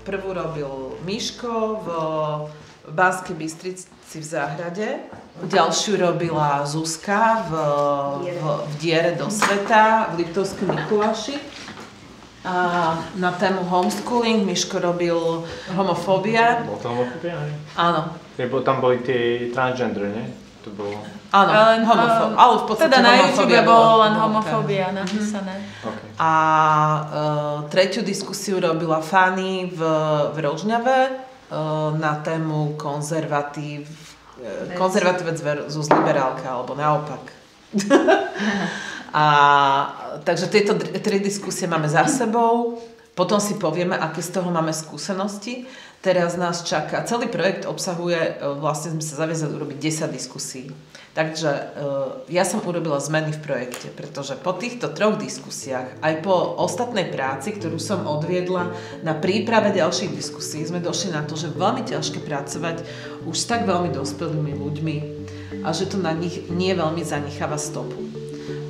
Prvú robil Miško v Banskej Bystrici v Záhrade. Ďalšiu robila Zuzka v Diere do sveta v Liptovskom Mikuláši. A na tému homeschooling Miško robil homofóbia. Bolo to homofóbia, ne? Áno. Tam boli tie transgender, ne? To bolo... Áno, homofóbia. Ale v podstate teda na homofóbia YouTube bolo len homofóbia napísané. Okay. A tretiu diskusiu robila Fanny v Rožňave na tému konzervatívec versus liberálka, alebo naopak. A takže tieto tri diskusie máme za sebou, potom si povieme, aké z toho máme skúsenosti. Teraz nás čaká, celý projekt obsahuje, vlastne sme sa zaviazali urobiť 10 diskusí. Takže ja som urobila zmeny v projekte, pretože po týchto 3 diskusiách, aj po ostatnej práci, ktorú som odviedla na príprave ďalších diskusí, sme došli na to, že veľmi ťažké pracovať už s tak veľmi dospelými ľuďmi a že to na nich nie veľmi zanecháva stopu.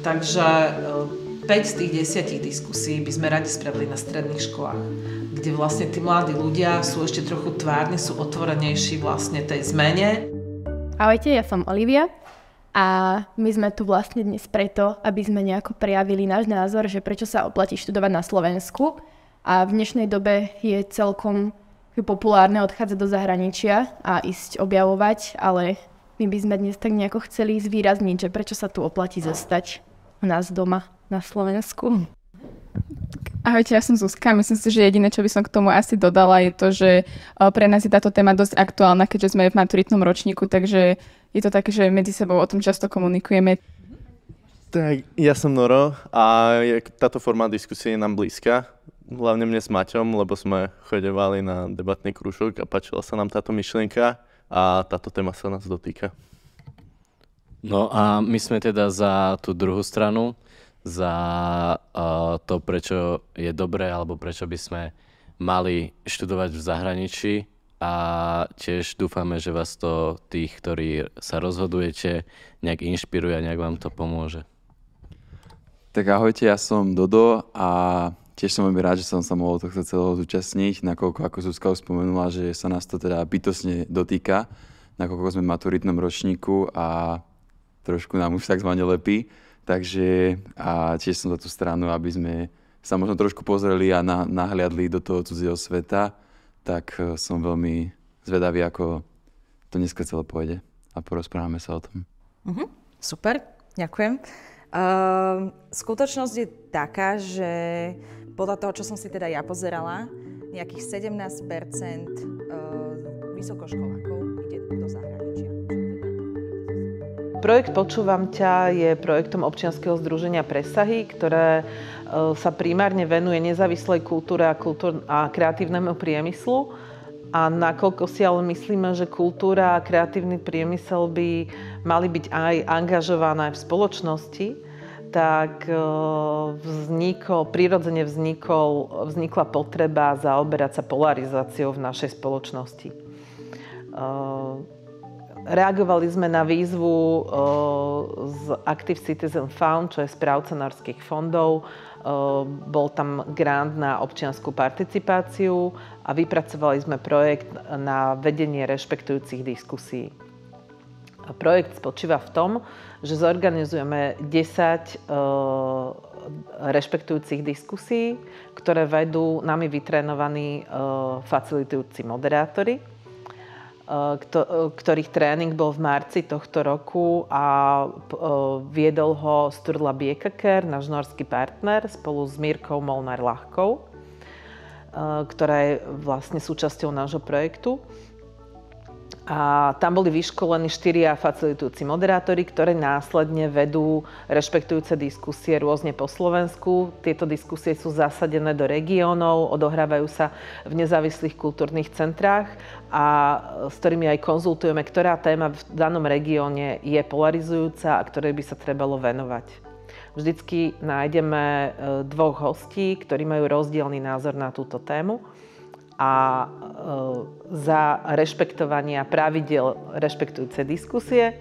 Takže 5 z tých 10 diskusí by sme radi spravili na stredných školách, kde vlastne tí mladí ľudia sú ešte trochu tvárni, sú otvorenejší vlastne tej zmene. Ahojte, ja som Olivia a my sme tu vlastne dnes preto, aby sme nejako prejavili náš názor, že prečo sa oplatí študovať na Slovensku a v dnešnej dobe je celkom populárne odchádzať do zahraničia a ísť objavovať, ale my by sme dnes tak nejako chceli zvýrazniť, že prečo sa tu oplatí zostať u nás doma na Slovensku. Ahojte, ja som Zuzka. Myslím si, že jediné, čo by som k tomu asi dodala, je to, že pre nás je táto téma dosť aktuálna, keďže sme v maturitnom ročníku, takže je to také, že medzi sebou o tom často komunikujeme. Tak, ja som Noro a táto forma diskusie je nám blízka. Hlavne mne s Maťom, lebo sme chodevali na debatný krúžok a páčila sa nám táto myšlienka a táto téma sa nás dotýka. No a my sme teda za tú druhú stranu, za to, prečo je dobré, alebo prečo by sme mali študovať v zahraničí a tiež dúfame, že vás to tých, ktorí sa rozhodujete, nejak inšpiruje a nejak vám to pomôže. Tak ahojte, ja som Dodo a tiež som veľmi rád, že som sa mohol tohto celého zúčastniť, nakoľko, ako Zuzka už spomenula, že sa nás to teda bytostne dotýka, nakoľko sme v maturitnom ročníku a trošku nám už takzvané lepí. Takže a tiež som za tú stranu, aby sme sa možno trošku pozreli a nahliadli do toho cudzieho sveta, tak som veľmi zvedavý, ako to dneska celé pôjde a porozprávame sa o tom. Super, ďakujem. Skutočnosť je taká, že podľa toho, čo som si teda ja pozerala, nejakých 17% vysokoškolákov ide do zahraničia. Projekt Počúvam ťa je projektom občianskeho združenia Presahy, ktoré sa primárne venuje nezávislej kultúre a kreatívnemu priemyslu. A nakoľko si ale myslíme, že kultúra a kreatívny priemysel by mali byť aj angažované v spoločnosti, tak prirodzene vznikla potreba zaoberať sa polarizáciou v našej spoločnosti. Reagovali sme na výzvu z Active Citizen Fund, čo je správca norských fondov. Bol tam grant na občiansku participáciu a vypracovali sme projekt na vedenie rešpektujúcich diskusí. Projekt spočíva v tom, že zorganizujeme 10 rešpektujúcich diskusí, ktoré vedú nami vytrénovaní facilitujúci moderátori, ktorých tréning bol v marci tohto roku a viedol ho Sturla Biekaker, náš norský partner, spolu s Mírkou Molnár-Ľahkou, ktorá je vlastne súčasťou nášho projektu. A tam boli vyškolení 4 facilitujúci moderátori, ktorí následne vedú rešpektujúce diskusie rôzne po Slovensku. Tieto diskusie sú zasadené do regiónov, odohrávajú sa v nezávislých kultúrnych centrách a s ktorými aj konzultujeme, ktorá téma v danom regióne je polarizujúca a ktorej by sa trebalo venovať. Vždycky nájdeme 2 hostí, ktorí majú rozdielny názor na túto tému. A za rešpektovania pravidiel rešpektujúce diskusie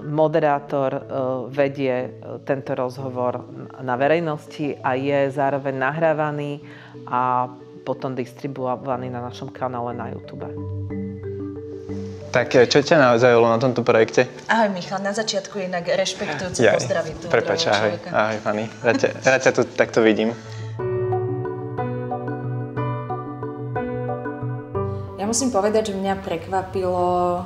moderátor vedie tento rozhovor na verejnosti a je zároveň nahrávaný a potom distribuovaný na našom kanále na YouTube. Tak čo ťa zaujalo na tomto projekte? Ahoj Michal, na začiatku inak rešpektujúci pozdraví tu prepáč, ahoj. človeka. Ahoj Fanny, rád ťa tu takto vidím. Ja musím povedať, že mňa prekvapilo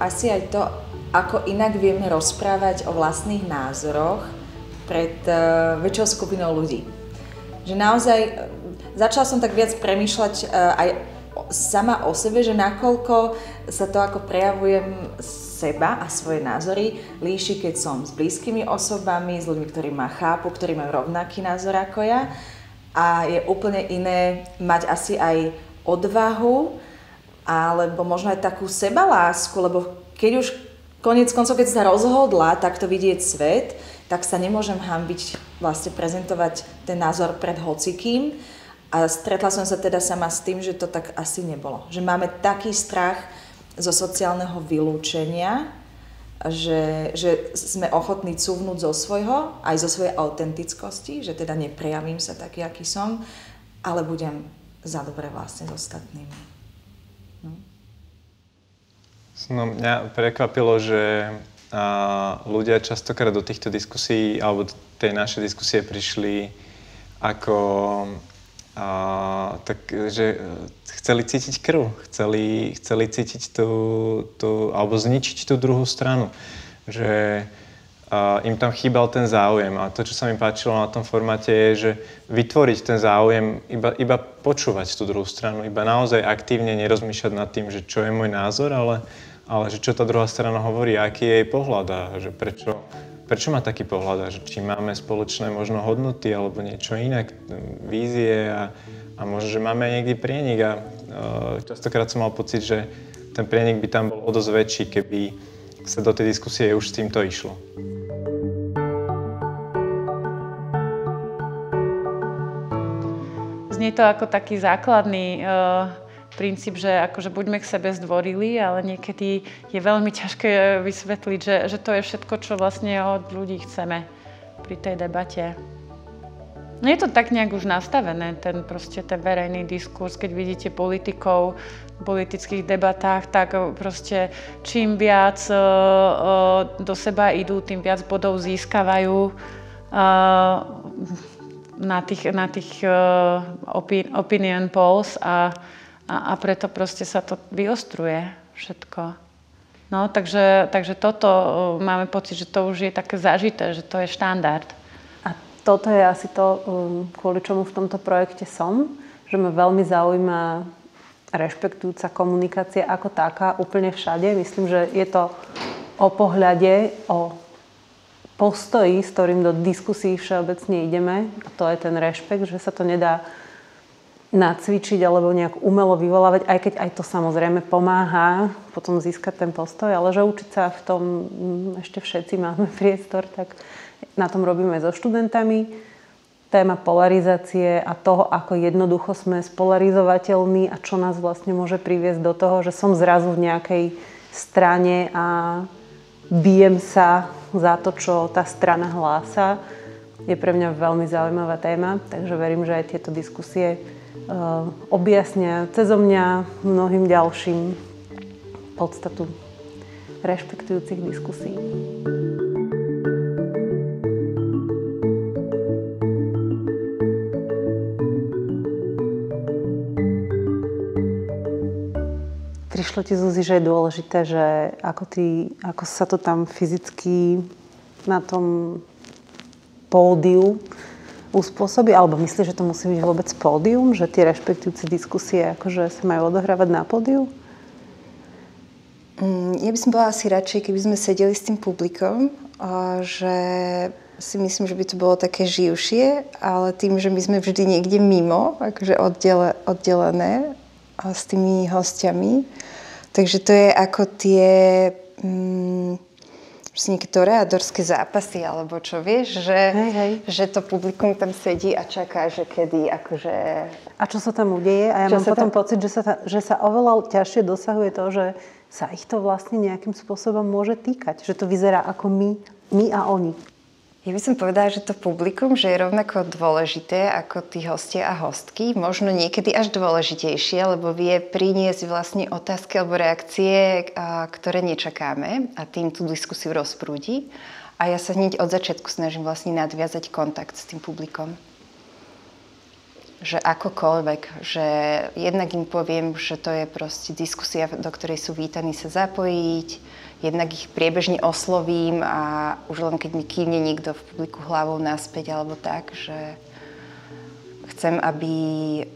asi aj to, ako inak vieme rozprávať o vlastných názoroch pred väčšou skupinou ľudí. Že naozaj začala som tak viac premýšľať aj sama o sebe, že nakoľko sa to, ako prejavujem seba a svoje názory, líši, keď som s blízkymi osobami, s ľuďmi, ktorí ma chápu, ktorí majú rovnaký názor ako ja. A je úplne iné mať asi aj odvahu, alebo možno aj takú sebalásku, lebo keď už koniec koncov, keď sa rozhodla takto vidieť svet, tak sa nemôžem hanbiť vlastne prezentovať ten názor pred hocikým. A stretla som sa teda sama s tým, že to tak asi nebolo. Že máme taký strach zo sociálneho vylúčenia, že sme ochotní cúvnuť zo svojho, aj zo svojej autentickosti, že teda neprejavím sa taký, aký som, ale budem za dobre vlastne s ostatnými. No, mňa prekvapilo, že ľudia častokrát do týchto diskusí, alebo do tej našej diskusie prišli ako že chceli cítiť krv, chceli cítiť alebo zničiť tú druhú stranu. Že im tam chýbal ten záujem. A to, čo sa mi páčilo na tom formáte, je, že vytvoriť ten záujem, iba počúvať tú druhú stranu, iba naozaj aktívne nerozmýšľať nad tým, že čo je môj názor, ale že čo tá druhá strana hovorí, aký je jej pohľad a že prečo má taký pohľad a že či máme spoločné možno hodnoty alebo niečo iné, vízie a možno, že máme aj niekde prienik a častokrát som mal pocit, že ten prienik by tam bol o dosť väčší, keby sa do tej diskusie už s týmto išlo. Znie to ako taký základný princíp, že akože buďme k sebe zdvorili, ale niekedy je veľmi ťažké vysvetliť, že to je všetko, čo vlastne od ľudí chceme pri tej debate. No je to tak nejak už nastavené, ten verejný diskurs, keď vidíte politikov v politických debatách, tak proste čím viac do seba idú, tým viac bodov získavajú na tých opinion polls a preto proste sa to vyostruje všetko. No, takže toto máme pocit, že to už je také zažité, že to je štandard. A toto je asi to, kvôli čomu v tomto projekte som, že ma veľmi zaujíma rešpektujúca komunikácia ako taká úplne všade. Myslím, že je to o pohľade, o postoji, s ktorým do diskusí všeobecne ideme. A to je ten rešpekt, že sa to nedá nacvičiť alebo nejak umelo vyvolávať, aj keď aj to samozrejme pomáha potom získať ten postoj, ale že učiť sa v tom ešte všetci máme priestor, tak na tom robíme so študentami. Téma polarizácie a toho, ako jednoducho sme spolarizovateľní a čo nás vlastne môže priviesť do toho, že som zrazu v nejakej strane a bijem sa za to, čo tá strana hlása, je pre mňa veľmi zaujímavá téma, takže verím, že aj tieto diskusie objasnia cezo mňa mnohým ďalším podstatu rešpektujúcich diskusí. Prišlo ti, Zuzi, že je dôležité, že ako sa to tam fyzicky na tom pódiu uspôsobí, alebo myslíš, že to musí byť vôbec pódium, že tie rešpektujúce diskusie akože sa majú odohrávať na pódiu? Ja by som bola asi radšej, keby sme sedeli s tým publikom, že si myslím, že by to bolo také živšie, ale tým, že my sme vždy niekde mimo, akože oddelené s tými hostiami, takže to je ako tie nejaké toreadorské zápasy, alebo čo, vieš, že to publikum tam sedí a čaká, že kedy, akože... A čo sa tam udeje? A ja mám potom pocit, že sa oveľa ťažšie dosahuje to, že sa ich to vlastne nejakým spôsobom môže týkať. Že to vyzerá ako my a oni. Ja by som povedala, že to publikum, že je rovnako dôležité ako tí hostia a hostky, možno niekedy až dôležitejšie, lebo vie priniesť vlastne otázky alebo reakcie, ktoré nečakáme a tým tú diskusiu rozprúdi. A ja sa hneď od začiatku snažím vlastne nadviazať kontakt s tým publikom. Že akokoľvek, že jednak im poviem, že to je proste diskusia, do ktorej sú vítaní sa zapojiť, jednak ich priebežne oslovím a už len keď mi kývne niekto v publiku hlavou naspäť alebo tak, že chcem, aby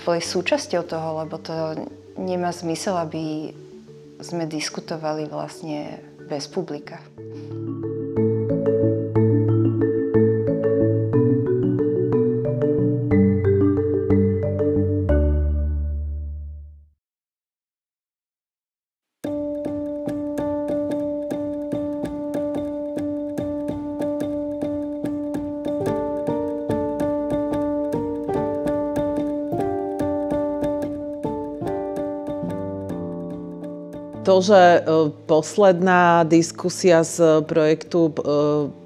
boli súčasťou toho, lebo to nemá zmysel, aby sme diskutovali vlastne bez publika. To, že posledná diskusia z projektu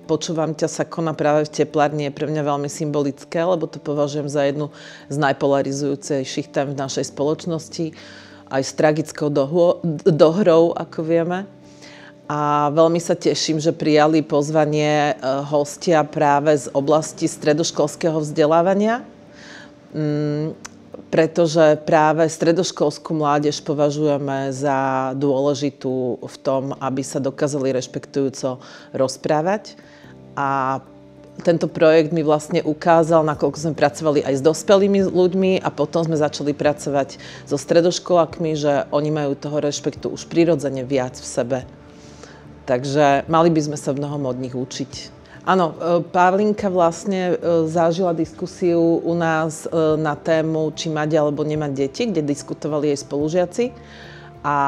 Počúvam ťa sa koná práve v teplárni, je pre mňa veľmi symbolické, lebo to považujem za jednu z najpolarizujúcejších tém v našej spoločnosti, aj s tragickou dohrou, ako vieme. A veľmi sa teším, že prijali pozvanie hostia práve z oblasti stredoškolského vzdelávania, pretože práve stredoškolskú mládež považujeme za dôležitú v tom, aby sa dokázali rešpektujúco rozprávať. A tento projekt mi vlastne ukázal, nakoľko sme pracovali aj s dospelými ľuďmi a potom sme začali pracovať so stredoškolákmi, že oni majú toho rešpektu už prirodzene viac v sebe. Takže mali by sme sa v mnohom od nich učiť. Áno, Pavlinka vlastne zažila diskusiu u nás na tému, či mať alebo nemať deti, kde diskutovali jej spolužiaci. A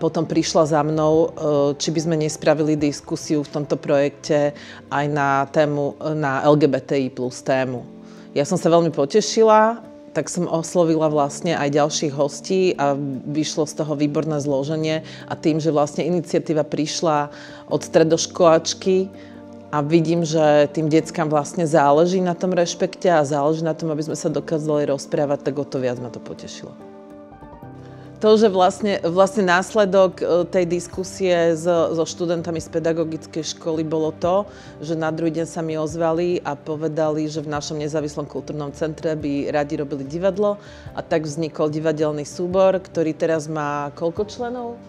potom prišla za mnou, či by sme nespravili diskusiu v tomto projekte aj na tému, na LGBTI plus tému. Ja som sa veľmi potešila, tak som oslovila vlastne aj ďalších hostí a vyšlo z toho výborné zloženie. A tým, že vlastne iniciatíva prišla od stredoškoláčky, a vidím, že tým deckám vlastne záleží na tom rešpekte a záleží na tom, aby sme sa dokázali rozprávať, tak o to viac ma to potešilo. To, že vlastne následok tej diskusie so študentami z pedagogickej školy bolo to, že na druhý deň sa mi ozvali a povedali, že v našom nezávislom kultúrnom centre by radi robili divadlo a tak vznikol divadelný súbor, ktorý teraz má koľko členov?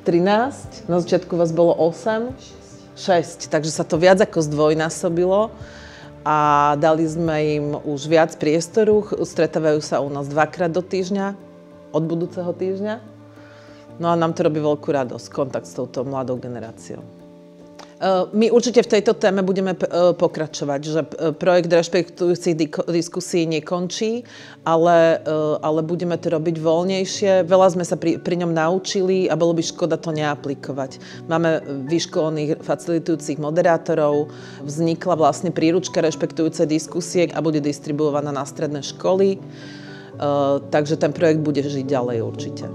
13. Na začiatku vás bolo 8. 6, takže sa to viac ako zdvojnásobilo a dali sme im už viac priestoru. Stretávajú sa u nás 2-krát do týždňa, od budúceho týždňa. No a nám to robí veľkú radosť, kontakt s touto mladou generáciou. My určite v tejto téme budeme pokračovať, že projekt rešpektujúcich diskusí nekončí, ale budeme to robiť voľnejšie. Veľa sme sa pri ňom naučili a bolo by škoda to neaplikovať. Máme vyškolených facilitujúcich moderátorov, vznikla vlastne príručka rešpektujúce diskusie a bude distribuovaná na stredné školy, takže ten projekt bude žiť ďalej určite.